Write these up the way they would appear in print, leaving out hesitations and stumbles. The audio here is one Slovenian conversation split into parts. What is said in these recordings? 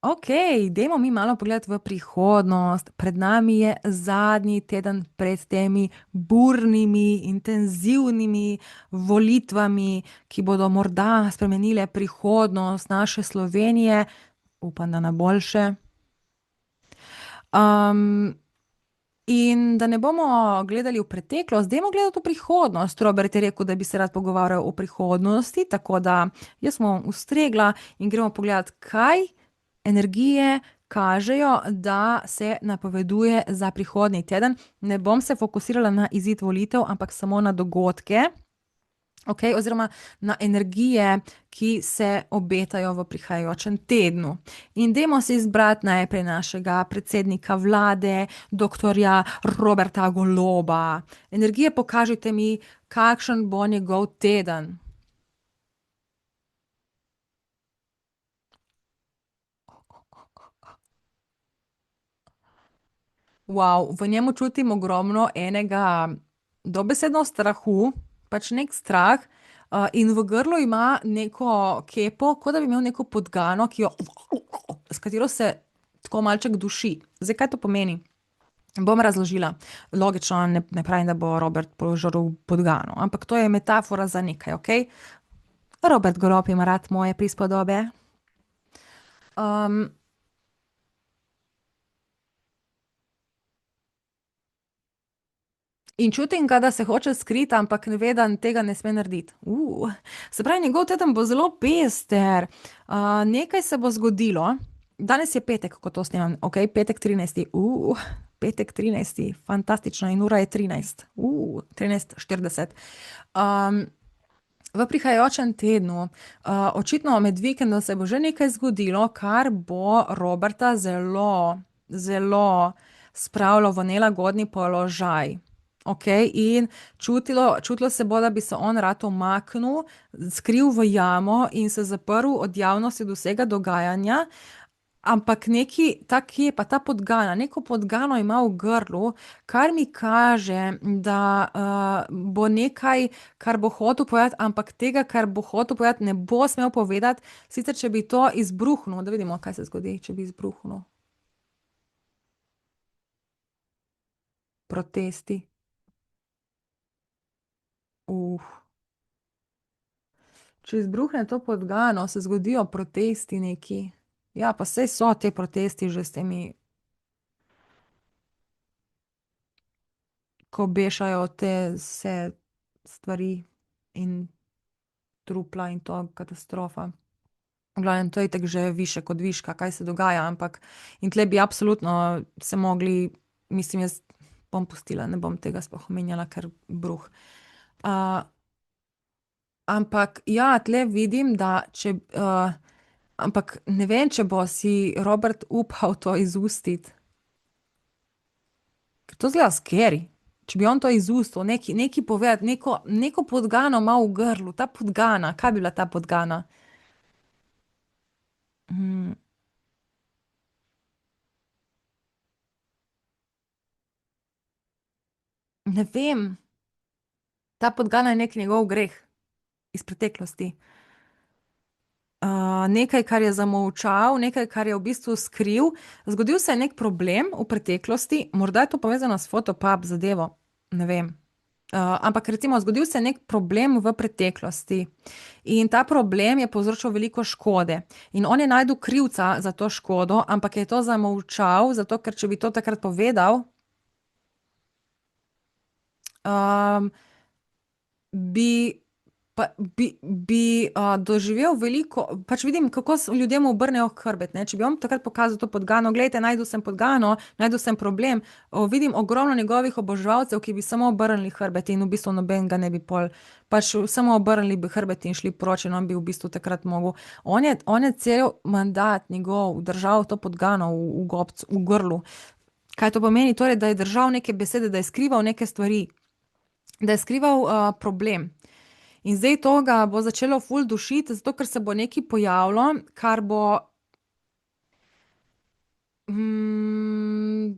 Ok, dajmo mi malo pogledati v prihodnost. Pred nami je zadnji teden pred temi burnimi, intenzivnimi volitvami, ki bodo morda spremenile prihodnost naše Slovenije, upam, da na boljše. Um, in da ne bomo gledali v preteklost, dajmo gledati v prihodnost. Robert je rekel, da bi se rad pogovarjal o prihodnosti, tako da jaz sem ustregla in gremo pogledati, kaj energije kažejo, da se napoveduje za prihodnji teden. Ne bom se fokusirala na izid volitev, ampak samo na dogodke, okay, oziroma na energije, ki se obetajo v prihajajočem tednu. In dajmo si izbrati najprej našega predsednika vlade, doktorja Roberta Goloba. Energije, pokažite mi, kakšen bo njegov teden. Wow, v njemu čutim ogromno enega dobesedno strahu, pač nek strah, in v grlu ima neko kepo, kot da bi imel neko podgano, s katero se tako malček duši. Zdaj, kaj to pomeni? Bom razložila. Logično ne pravim, da bo Robert požrl podgano, ampak to je metafora za nekaj, ok? Robert Golob ima rad moje prispodobe. Um, In čutim ga, da se hoče skriti, ampak ne ve, da tega ne sme narediti. Se pravi, njegov teden bo zelo pester. Nekaj se bo zgodilo. Danes je petek, ko to snemam, ok, petek 13. Petek 13. Fantastično, in ura je 13. 13:40. V prihajajočem tednu, očitno med vikendom, se bo že nekaj zgodilo, kar bo Roberta zelo, zelo spravilo v nelagodni položaj. Ok, in čutilo se bo, da bi se on rad umaknil, skril v jamo in se zaprl od javnosti, od vsega dogajanja. Ampak neki, ta kje je pa ta podgana, neko podgano ima v grlu, kar mi kaže, da bo nekaj, kar bo hotel povedati, ampak tega, kar bo hotel povedati, ne bo smel povedati. Sicer, če bi to izbruhnil, da vidimo, kaj se zgodi, če bi izbruhnil. Protesti. Uf. Če izbruhne to podgano, se zgodijo protesti neki. Ja, pa sej so te protesti že s temi, ko bešajo te vse stvari in trupla in to katastrofa. V glavnem, to je tako že više kot viška, kaj se dogaja, ampak in tle bi absolutno se mogli, mislim, jaz bom pustila, ne bom tega sploh omenjala, ker bruh. Uh, ampak ja, tle vidim, da če, ampak ne vem, če bo si Robert upal to izustiti, ker to zgleda scary. Če bi on to izustil, neki povedati, neko podgano ima v grlu, ta podgana, kaj bi bila ta podgana? Mm, ne vem, ta podgana je nek njegov greh iz preteklosti. Nekaj, kar je zamolčal, nekaj, kar je v bistvu skril. Zgodil se je nek problem v preteklosti, morda je to povezano s Fotopub zadevo, ne vem. Ampak recimo, zgodil se je nek problem v preteklosti in ta problem je povzročil veliko škode. In on je našel krivca za to škodo, ampak je to zamolčal, zato ker če bi to takrat povedal, um, bi doživel veliko, pač vidim, kako ljudem obrnejo hrbet. Ne? Če bi on takrat pokazal to podgano, gledajte, našel sem podgano, našel sem problem, vidim ogromno njegovih oboževalcev, ki bi samo obrnili hrbet in v bistvu noben ga ne bi pol, pač samo obrnili bi hrbet in šli proč in on bi v bistvu takrat mogel. On je cel mandat njegov držal to podgano v grlu. Kaj to pomeni? Torej, da je držal neke besede, da je skrival neke stvari, da je skrival problem. In zdaj to ga bo začelo ful dušiti, zato ker se bo nekaj pojavilo, kar bo mm,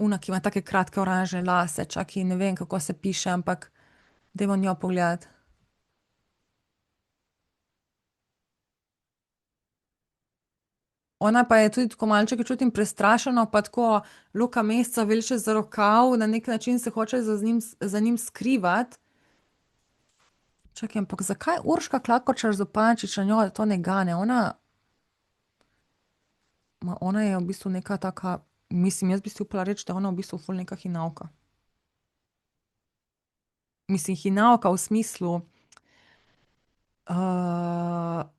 Una, ki ima take kratke oranžne lase, čakaj, ne vem, kako se piše, ampak dajmo njo pogledati. Ona pa je tudi tako malček, čutim prestrašeno, pa tako Luka Mesca vleče za rokav, na nek način se hoče za njim skrivati. Čakaj, ampak zakaj Urška Klakočar Zupančič na njo to ne gane? Ona je v bistvu neka taka, mislim, jaz bi si upala reči, da ona v bistvu ful neka hinavka. Mislim, hinavka v smislu,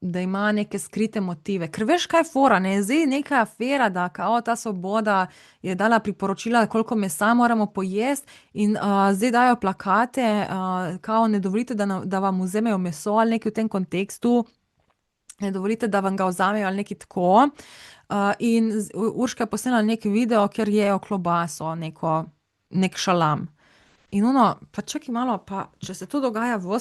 da ima neke skrite motive. Ker veš, kaj je fora, ne? Zdaj neka afera, da kao ta Svoboda je dala priporočila, koliko mesa moramo pojesti in zdaj dajo plakate, kao ne dovolite, da vam vzemejo meso ali nekaj v tem kontekstu, ne dovolite, da vam ga vzamejo ali nekaj tako. In Urška je posnela nek video, kjer jejo klobaso, nek šalam. In ono, pa čakaj malo, pa če se to dogaja v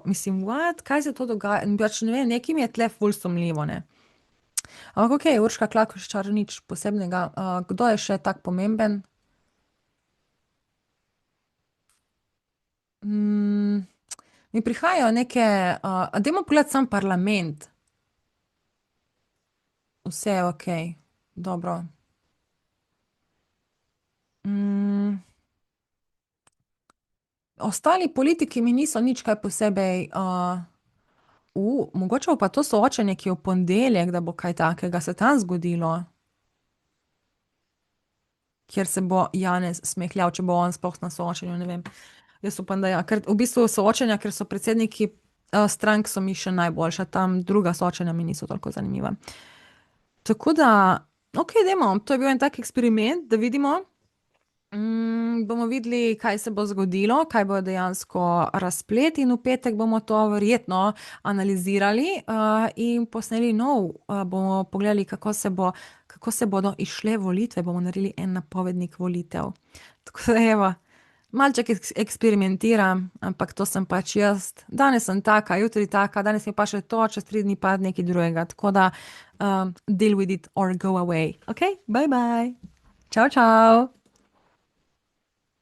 mislim, what, kaj se to dogaja? In pač ne vem, nekaj mi je tle ful sumljivo, ne. Ampak okej, Urška Klakočar, nič posebnega. Kdo je še tak pomemben? Mi prihajajo neke, dajmo pogledati sam parlament. Vse je okej, dobro. Ostali politiki mi niso nič kaj posebej, mogoče bo pa to soočenje, ki je v ponedeljek, da bo kaj takega se tam zgodilo. Kjer se bo Janez smehljal, če bo on sploh na soočenju, ne vem. Jaz upam, da ja, ker v bistvu soočenja, ker so predsedniki strank, so mi še najboljša, tam druga soočenja mi niso toliko zanimiva. Tako da, okej, dajmo, to je bil en tak eksperiment, da vidimo. Bomo videli, kaj se bo zgodilo, kaj bo dejansko razplet, in v petek bomo to verjetno analizirali, in posneli nov, bomo pogledali, kako se bodo izšle volitve, bomo naredili en napovednik volitev. Tako da evo, malček eksperimentiram, ampak to sem pač jaz. Danes sem taka, jutri taka, danes mi pa še to, čez 3 dni pa nekaj drugega. Tako da, deal with it or go away. Ok, bye bye. Čau, čau.